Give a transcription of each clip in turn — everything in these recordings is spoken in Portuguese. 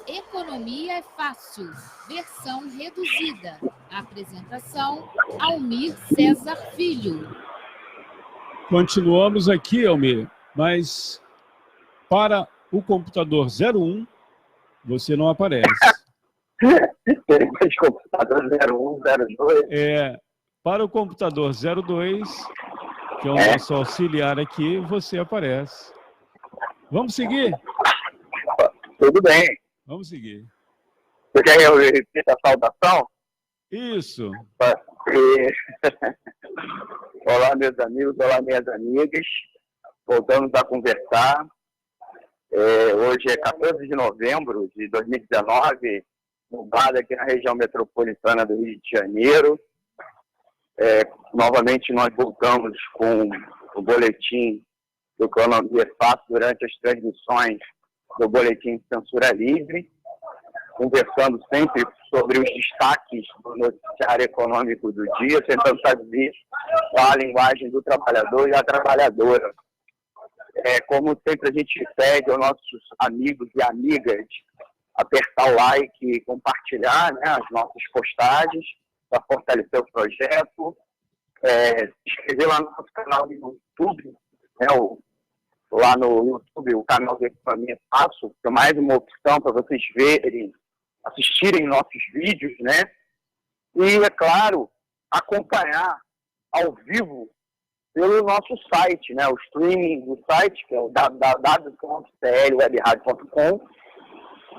Economia é Fácil, versão reduzida. Apresentação: Almir Cesar Filho. Continuamos aqui, Almir, mas para o computador 01, você não aparece. Tem mais computador 01, 02. Para o computador 02, que é o nosso auxiliar aqui, você aparece. Vamos seguir? Tudo bem. Vamos seguir. Você quer que eu repita a saudação? Isso. Olá, meus amigos, olá, minhas amigas. Voltamos a conversar. Hoje é 14 de novembro de 2019, nublado aqui na região metropolitana do Rio de Janeiro. Novamente nós voltamos com o boletim do Economia é Fácil durante as transmissões do boletim de Censura Livre, conversando sempre sobre os destaques do noticiário econômico do dia, tentando traduzir a linguagem do trabalhador e da trabalhadora. Como sempre a gente pede aos nossos amigos e amigas apertar o like e compartilhar, né, as nossas postagens para fortalecer o projeto, se inscrever lá no nosso canal do YouTube, né, lá no YouTube, o canal do Economia Fácil, que é mais uma opção para vocês verem, assistirem nossos vídeos, né? E, é claro, acompanhar ao vivo pelo nosso site, né? O streaming do site, que é o www.plwebradio.com,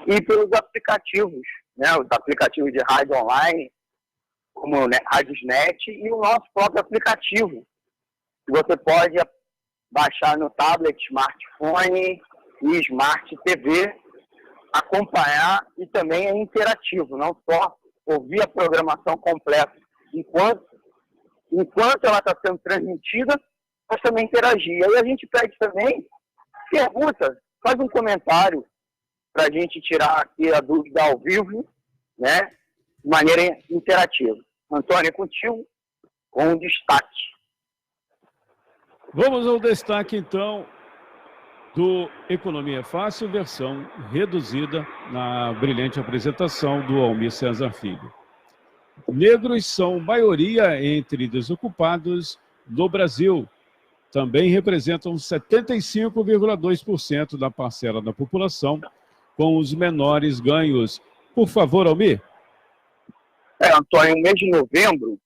e pelos aplicativos, né? Os aplicativos de rádio online, como o Radiosnet, e o nosso próprio aplicativo, que você pode baixar no tablet, smartphone e Smart TV, acompanhar, e também é interativo, não só ouvir a programação completa enquanto ela está sendo transmitida, mas também interagir. Aí a gente pede também, pergunta, faz um comentário para a gente tirar aqui a dúvida ao vivo, né, de maneira interativa. Antônio, é contigo, com um destaque. Vamos ao destaque, então, do Economia Fácil, versão reduzida, na brilhante apresentação do Almir Cesar Filho. Negros são maioria entre desocupados no Brasil. Também representam 75,2% da parcela da população com os menores ganhos. Por favor, Almir. Antônio, no mês de novembro,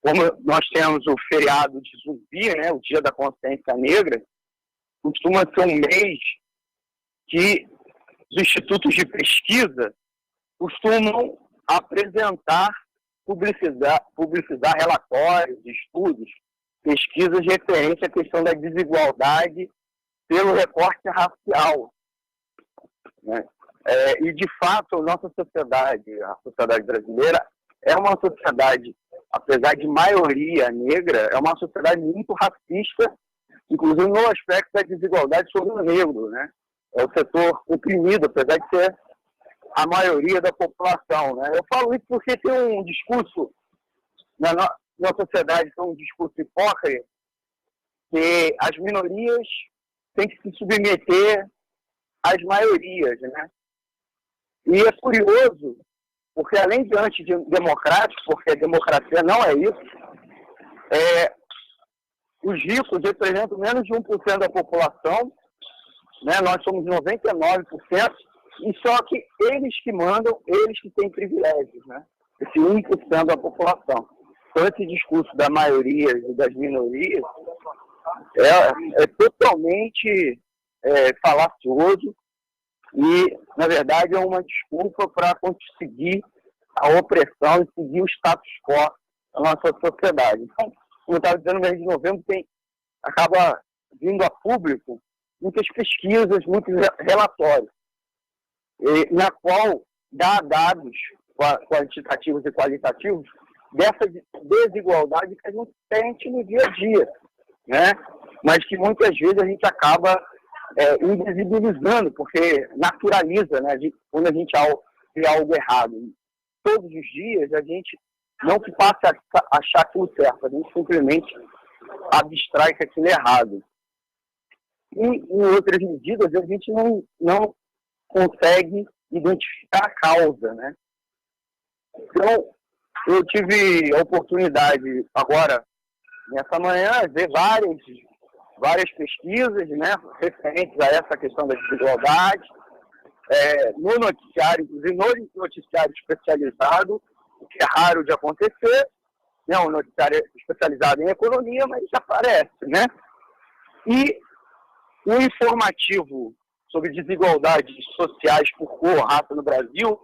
como nós temos o feriado de Zumbi, né, o Dia da Consciência Negra, costuma ser um mês que os institutos de pesquisa costumam apresentar, publicizar relatórios, estudos, pesquisas referentes à questão da desigualdade pelo recorte racial, né? E, de fato, a nossa sociedade, a sociedade brasileira, é uma sociedade, apesar de maioria negra, é uma sociedade muito racista, inclusive no aspecto da desigualdade sobre o negro, né? É o setor oprimido, apesar de ser a maioria da população, né? Eu falo isso porque tem um discurso na sociedade, tem um discurso hipócrita, que as minorias têm que se submeter às maiorias, né? E é curioso, porque além de antidemocrático, porque a democracia não é isso, os ricos representam menos de 1% da população, né? Nós somos 99%, e só que eles que mandam, eles que têm privilégios, né? Esse 1% da população. Então, esse discurso da maioria e das minorias é totalmente falacioso e, na verdade, é uma desculpa para conseguir a opressão e seguir o status quo da nossa sociedade. Então, como eu estava dizendo, no mês de novembro acaba vindo a público muitas pesquisas, muitos relatórios, na qual dá dados quantitativos e qualitativos dessa desigualdade que a gente sente no dia a dia, né? Mas que muitas vezes a gente acaba invisibilizando, porque naturaliza, né? Quando a gente vê algo errado. Todos os dias a gente não se passa a achar aquilo certo, a gente simplesmente abstrai que aquilo é errado. E em outras medidas a gente não consegue identificar a causa, né? Então, eu tive a oportunidade agora, nessa manhã, de ver várias pesquisas, né, referentes a essa questão da desigualdade, no noticiário, inclusive no noticiário especializado, o que é raro de acontecer, né, um noticiário especializado em economia, mas aparece, né? E o informativo sobre desigualdades sociais por cor, raça no Brasil,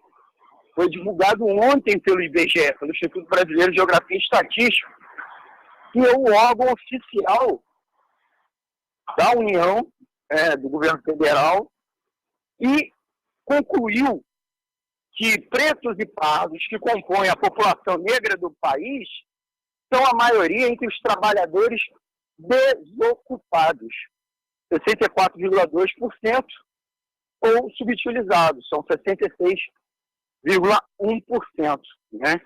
foi divulgado ontem pelo IBGE, pelo Instituto Brasileiro de Geografia e Estatística, que é o órgão oficial da União, do governo federal, e concluiu que pretos e pardos que compõem a população negra do país são a maioria entre os trabalhadores desocupados, 64,2%, ou subutilizados, são 66,1%. Né?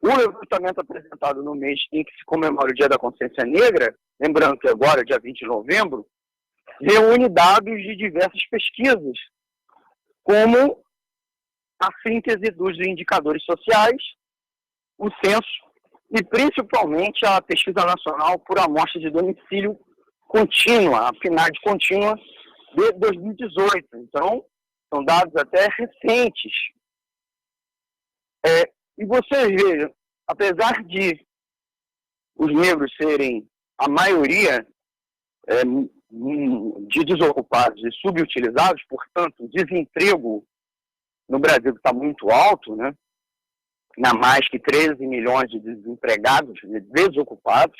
O levantamento apresentado no mês em que se comemora o Dia da Consciência Negra, lembrando que agora, dia 20 de novembro, reúne dados de diversas pesquisas, como a síntese dos indicadores sociais, o censo e principalmente a pesquisa nacional por amostra de domicílio contínua, a PNAD contínua de 2018. Então, são dados até recentes. E vocês vejam, apesar de os negros serem a maioria de desocupados e subutilizados, portanto, o desemprego no Brasil está muito alto, né? Há mais que 13 milhões de desempregados, de desocupados,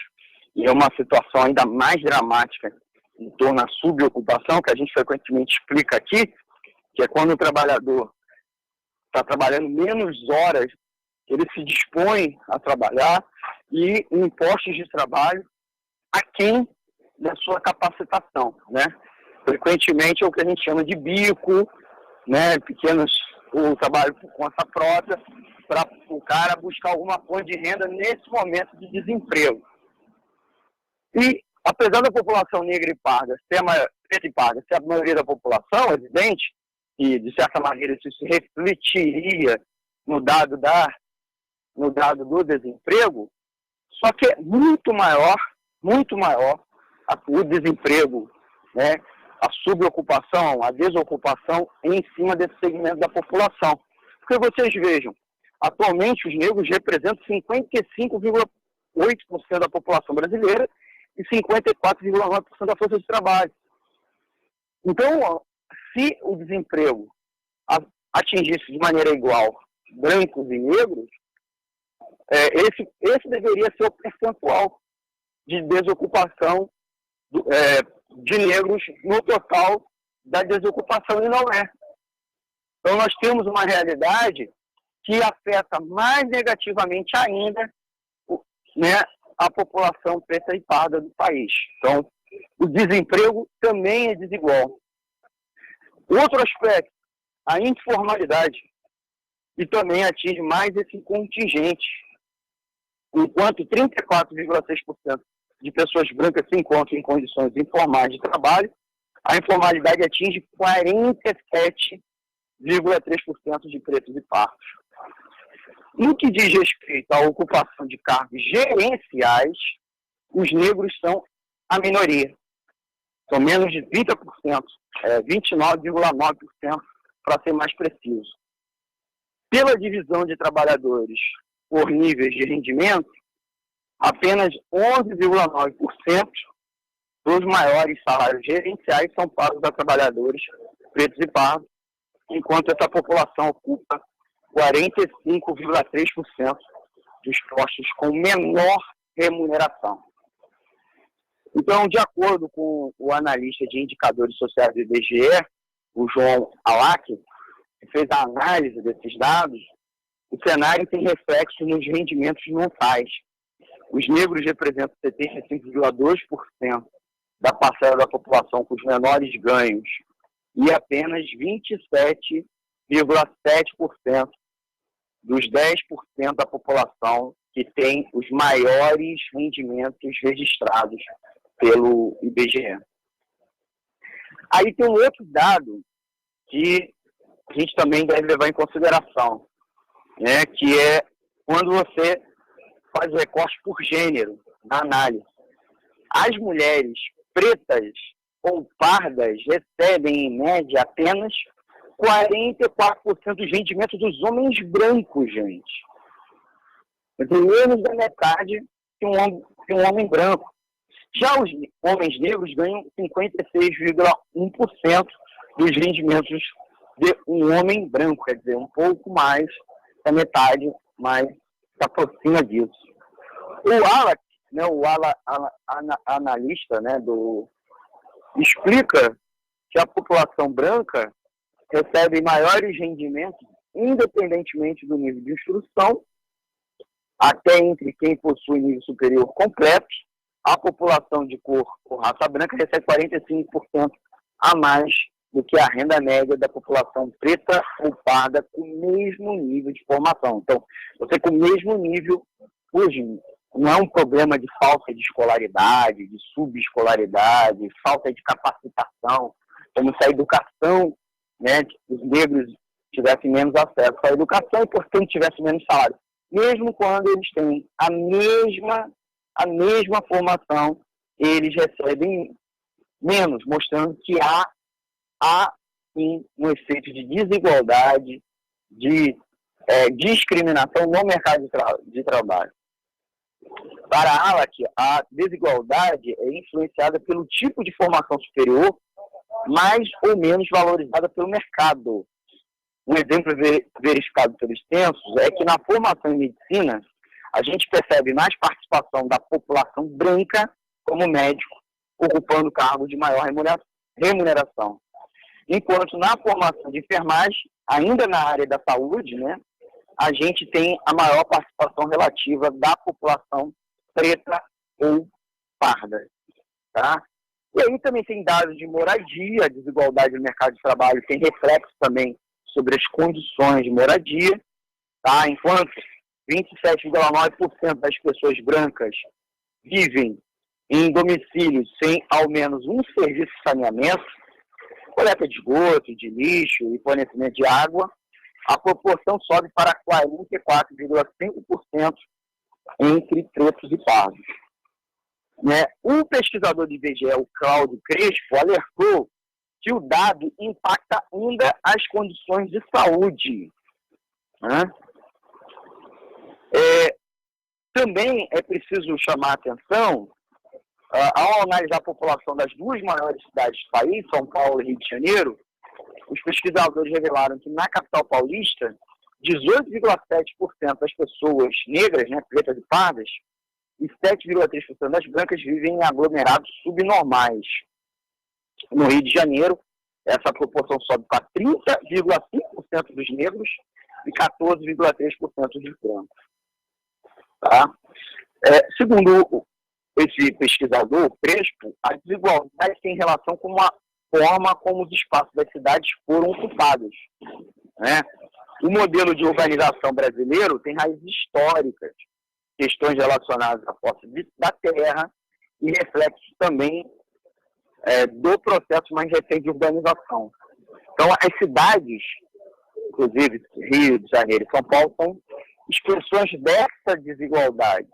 e é uma situação ainda mais dramática em torno da subocupação, que a gente frequentemente explica aqui, que é quando o trabalhador está trabalhando menos horas, ele se dispõe a trabalhar e impostos de trabalho aquém da sua capacitação, né? Frequentemente é o que a gente chama de bico, né? O trabalho por conta própria, para o cara buscar alguma fonte de renda nesse momento de desemprego. E, apesar da população negra e parda ser a maioria da população, é evidente, e de certa maneira isso se refletiria no dado do desemprego, só que é muito maior o desemprego, né, a subocupação, a desocupação em cima desse segmento da população. Porque vocês vejam, atualmente os negros representam 55,8% da população brasileira e 54,9% da força de trabalho. Então, se o desemprego atingisse de maneira igual brancos e negros, esse deveria ser o percentual de desocupação de negros no total da desocupação, e não é. Então, nós temos uma realidade que afeta mais negativamente ainda, né, a população preta e parda do país. Então, o desemprego também é desigual. Outro aspecto, a informalidade, que também atinge mais esse contingente. Enquanto 34,6% de pessoas brancas se encontram em condições informais de trabalho, a informalidade atinge 47,3% de pretos e pardos. No que diz respeito à ocupação de cargos gerenciais, os negros são a minoria. São menos de 30%, 29,9%, para ser mais preciso. Pela divisão de trabalhadores por níveis de rendimento, apenas 11,9% dos maiores salários gerenciais são pagos a trabalhadores pretos e pardos, enquanto essa população ocupa 45,3% dos postos com menor remuneração. Então, de acordo com o analista de indicadores sociais do IBGE, o João Alac, que fez a análise desses dados, o cenário tem reflexo nos rendimentos mensais. Os negros representam 75,2% da parcela da população com os menores ganhos e apenas 27,7% dos 10% da população que tem os maiores rendimentos registrados pelo IBGE. Aí tem um outro dado que a gente também deve levar em consideração, né, que é quando você faz o recorte por gênero na análise. As mulheres pretas ou pardas recebem, em média, apenas 44% dos rendimentos dos homens brancos, gente. Então, menos da metade que um homem branco. Já os homens negros ganham 56,1% dos rendimentos de um homem branco, quer dizer, um pouco mais da metade, mas se aproxima disso. O Alak, né, analista, né, explica que a população branca recebe maiores rendimentos independentemente do nível de instrução, até entre quem possui nível superior completo. A população de cor ou raça branca recebe 45% a mais do que a renda média da população preta ou parda com o mesmo nível de formação. Então, você com o mesmo nível, hoje, não é um problema de falta de escolaridade, de subescolaridade, falta de capacitação, como se a educação, né, os negros tivessem menos acesso à educação e, portanto, tivessem menos salário. Mesmo quando eles têm a mesma formação, eles recebem menos, mostrando que há sim, um efeito de desigualdade, de discriminação no mercado de trabalho. Para a Alak, a desigualdade é influenciada pelo tipo de formação superior, mais ou menos valorizada pelo mercado. Um exemplo verificado pelos censos é que na formação em medicina, a gente percebe mais participação da população branca como médico, ocupando cargo de maior remuneração. Enquanto na formação de enfermagem, ainda na área da saúde, né, a gente tem a maior participação relativa da população preta ou parda. Tá? E aí também tem dados de moradia, desigualdade no mercado de trabalho, tem reflexo também sobre as condições de moradia, tá? Enquanto 27,9% das pessoas brancas vivem em domicílios sem ao menos um serviço de saneamento, coleta de esgoto, de lixo e fornecimento de água, a proporção sobe para 44,5% entre pretos e pardos. Né? Um pesquisador de IBGE, o Cláudio Crespo, alertou que o dado impacta ainda as condições de saúde. Né? Também é preciso chamar a atenção, ao analisar a população das duas maiores cidades do país, São Paulo e Rio de Janeiro, os pesquisadores revelaram que na capital paulista, 18,7% das pessoas negras, né, pretas e pardas, e 7,3% das brancas vivem em aglomerados subnormais. No Rio de Janeiro, essa proporção sobe para 30,5% dos negros e 14,3% dos brancos. Tá? Segundo esse pesquisador, Crespo, a desigualdade tem relação com a forma como os espaços das cidades foram ocupados. Né? O modelo de urbanização brasileiro tem raízes históricas, questões relacionadas à posse da terra e reflexos também do processo mais recente de urbanização. Então, as cidades, inclusive Rio de Janeiro e São Paulo, são expressões dessa desigualdade.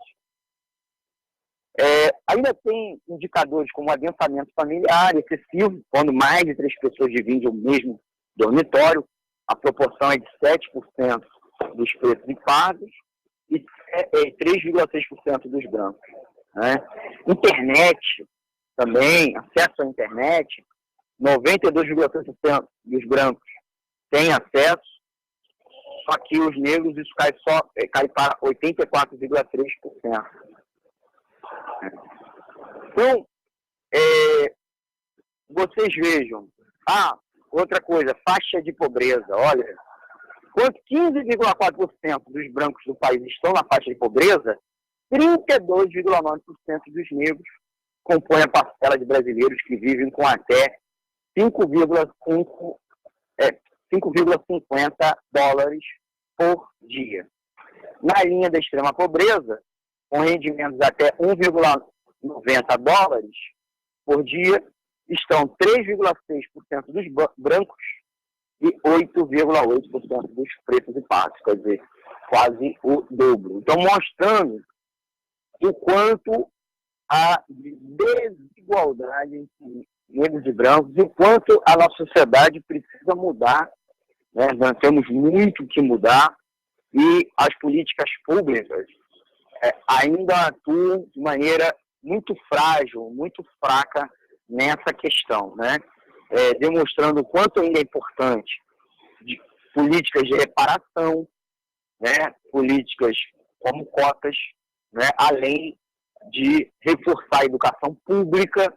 Ainda tem indicadores como adensamento familiar excessivo, quando mais de 3 pessoas dividem o mesmo dormitório, a proporção é de 7% dos pretos e pardos e 3,6% dos brancos. Né? Internet também, acesso à internet, 92,3% dos brancos têm acesso, só que os negros isso cai para 84,3%. Então, vocês vejam, outra coisa, faixa de pobreza, olha, quando 15,4% dos brancos do país estão na faixa de pobreza, 32,9% dos negros compõem a parcela de brasileiros que vivem com até 5,50 dólares por dia. Na linha da extrema pobreza, com rendimentos até 1,90 dólares por dia, estão 3,6% dos brancos e 8,8% dos preços e passos, quer dizer, quase o dobro. Então, mostrando o quanto a desigualdade entre negros e brancos, e quanto a nossa sociedade precisa mudar, né? Nós temos muito que mudar, e as políticas públicas ainda atuam de maneira muito frágil, muito fraca nessa questão, né? Demonstrando o quanto ainda é importante de políticas de reparação, né? Políticas como cotas, né? Além de reforçar a educação pública,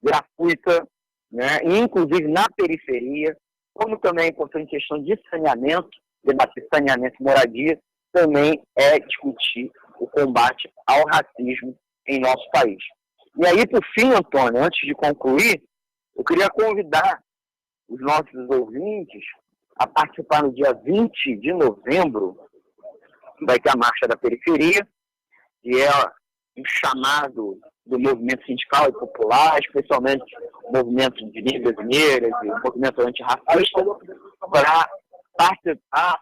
gratuita, né? E, inclusive na periferia, como também é importante a questão de saneamento, debater saneamento e moradia, também é discutir o combate ao racismo em nosso país. E aí, por fim, Antônio, antes de concluir, eu queria convidar os nossos ouvintes a participar no dia 20 de novembro, vai ter a Marcha da Periferia, que é um chamado do movimento sindical e popular, especialmente o movimento de negras e negras e o movimento antirracista, para participar.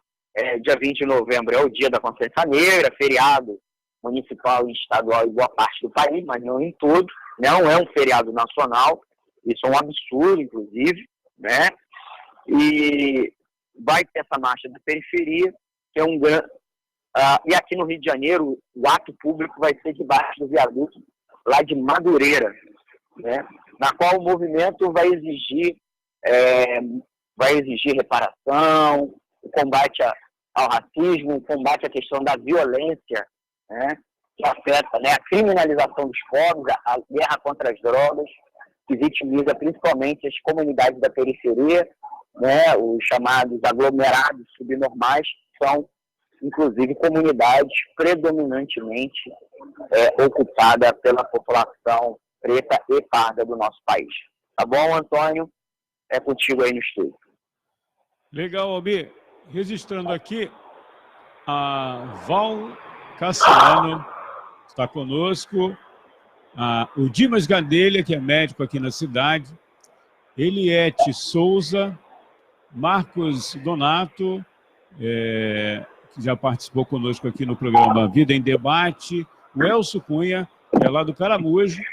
Dia 20 de novembro é o Dia da Consciência Negra, feriado municipal e estadual em boa parte do país, mas não em todo, não é um feriado nacional, isso é um absurdo, inclusive, né? E vai ter essa marcha da periferia, que é um grande... e aqui no Rio de Janeiro, o ato público vai ser debaixo do viaduto, lá de Madureira, né? Na qual o movimento vai exigir reparação, o combate ao racismo, o combate à questão da violência, né? Que afeta, né, a criminalização dos pobres, a guerra contra as drogas, que vitimiza principalmente as comunidades da periferia, né? Os chamados aglomerados subnormais, são inclusive comunidades predominantemente ocupadas pela população preta e parda do nosso país. Tá bom, Antônio? É contigo aí no estúdio. Legal, Almir. Registrando aqui, a Val Cassiano está conosco, o Dimas Gadelha, que é médico aqui na cidade, Eliette Souza, Marcos Donato, que já participou conosco aqui no programa Vida em Debate, o Elcio Cunha, que é lá do Caramujo,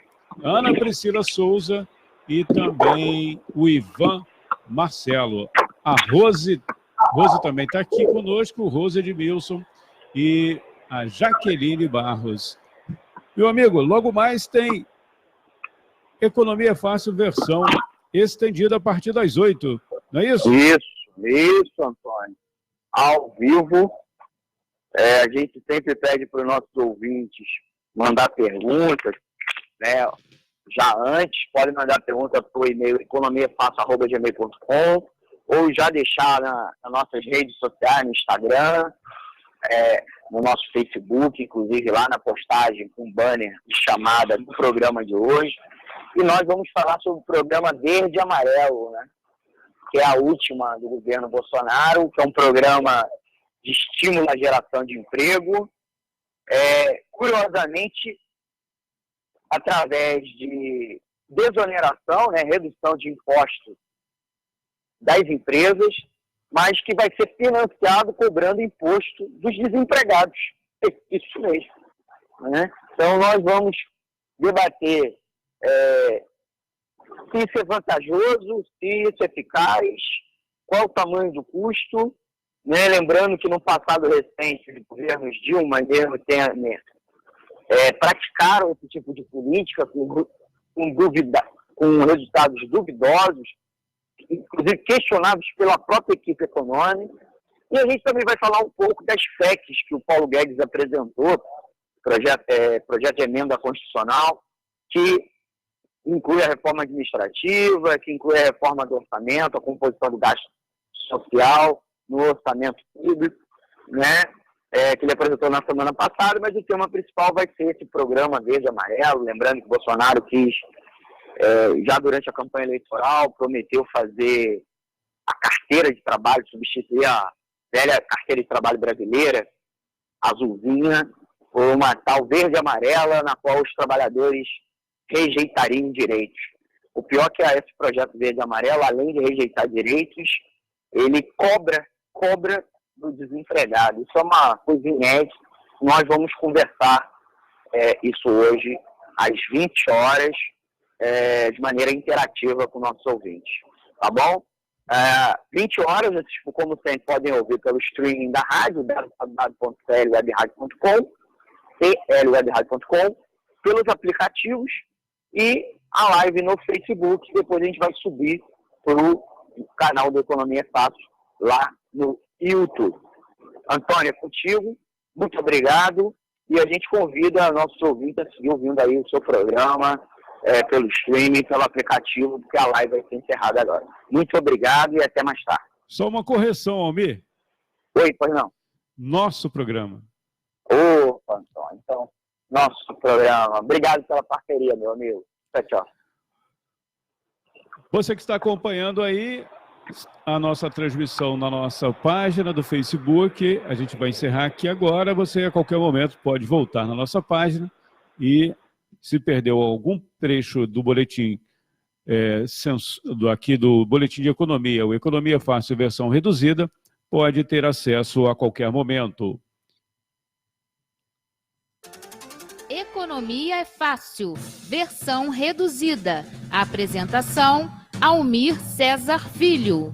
Ana Priscila Souza e também o Ivan Marcelo. A Rose também está aqui conosco, o Rose Edmilson e a Jaqueline Barros. Meu amigo, logo mais tem Economia Fácil, versão estendida a partir das 8, não é isso? Isso, Antônio. Ao vivo, a gente sempre pede para os nossos ouvintes mandar perguntas, né? Já antes, podem mandar pergunta para o e-mail economiafácil@gmail.com ou já deixar nas nossas redes sociais, no Instagram, no nosso Facebook, inclusive lá na postagem com banner de chamada do programa de hoje. E nós vamos falar sobre o programa Verde e Amarelo, né? Que é a última do governo Bolsonaro, que é um programa de estímulo à geração de emprego, curiosamente, através de desoneração, né, redução de impostos das empresas, mas que vai ser financiado cobrando imposto dos desempregados. Isso mesmo, né? Então, nós vamos debater se isso é vantajoso, se isso é eficaz, qual o tamanho do custo, né? Lembrando que no passado recente, os governos Dilma e Temer praticaram esse tipo de política com resultados duvidosos, inclusive questionados pela própria equipe econômica. E a gente também vai falar um pouco das PECs que o Paulo Guedes apresentou, projeto de emenda constitucional, que inclui a reforma administrativa, que inclui a reforma do orçamento, a composição do gasto social no orçamento público, né? Que ele apresentou na semana passada, mas o tema principal vai ser esse programa Verde e Amarelo. Lembrando que o Bolsonaro quis, já durante a campanha eleitoral, prometeu fazer a carteira de trabalho, substituir a velha carteira de trabalho brasileira, azulzinha, por uma tal verde e amarela, na qual os trabalhadores rejeitariam direitos. O pior é que esse projeto verde e amarelo, além de rejeitar direitos, ele cobra do desempregado. Isso é uma coisa inédita. Nós vamos conversar isso hoje às 20 horas, de maneira interativa com nossos ouvintes. Tá bom? 20 horas, como sempre, podem ouvir pelo streaming da rádio, www.clwebradio.com, pelos aplicativos e a live no Facebook. Depois a gente vai subir para o canal do Economia é Fácil lá no YouTube. Antônio, é contigo. Muito obrigado. E a gente convida nossos ouvintes a seguir ouvindo aí o seu programa pelo streaming, pelo aplicativo, porque a live vai ser encerrada agora. Muito obrigado e até mais tarde. Só uma correção, Almir. Oi, pois não. Nosso programa. Opa, Antônio. Então, nosso programa. Obrigado pela parceria, meu amigo. Tchau, tchau. Você que está acompanhando aí a nossa transmissão na nossa página do Facebook, a gente vai encerrar aqui agora. Você, a qualquer momento, pode voltar na nossa página e, se perdeu algum trecho do boletim, aqui do Boletim de Economia, o Economia Fácil versão reduzida, pode ter acesso a qualquer momento. Economia é Fácil, versão reduzida. Apresentação: Almir Cesar Filho.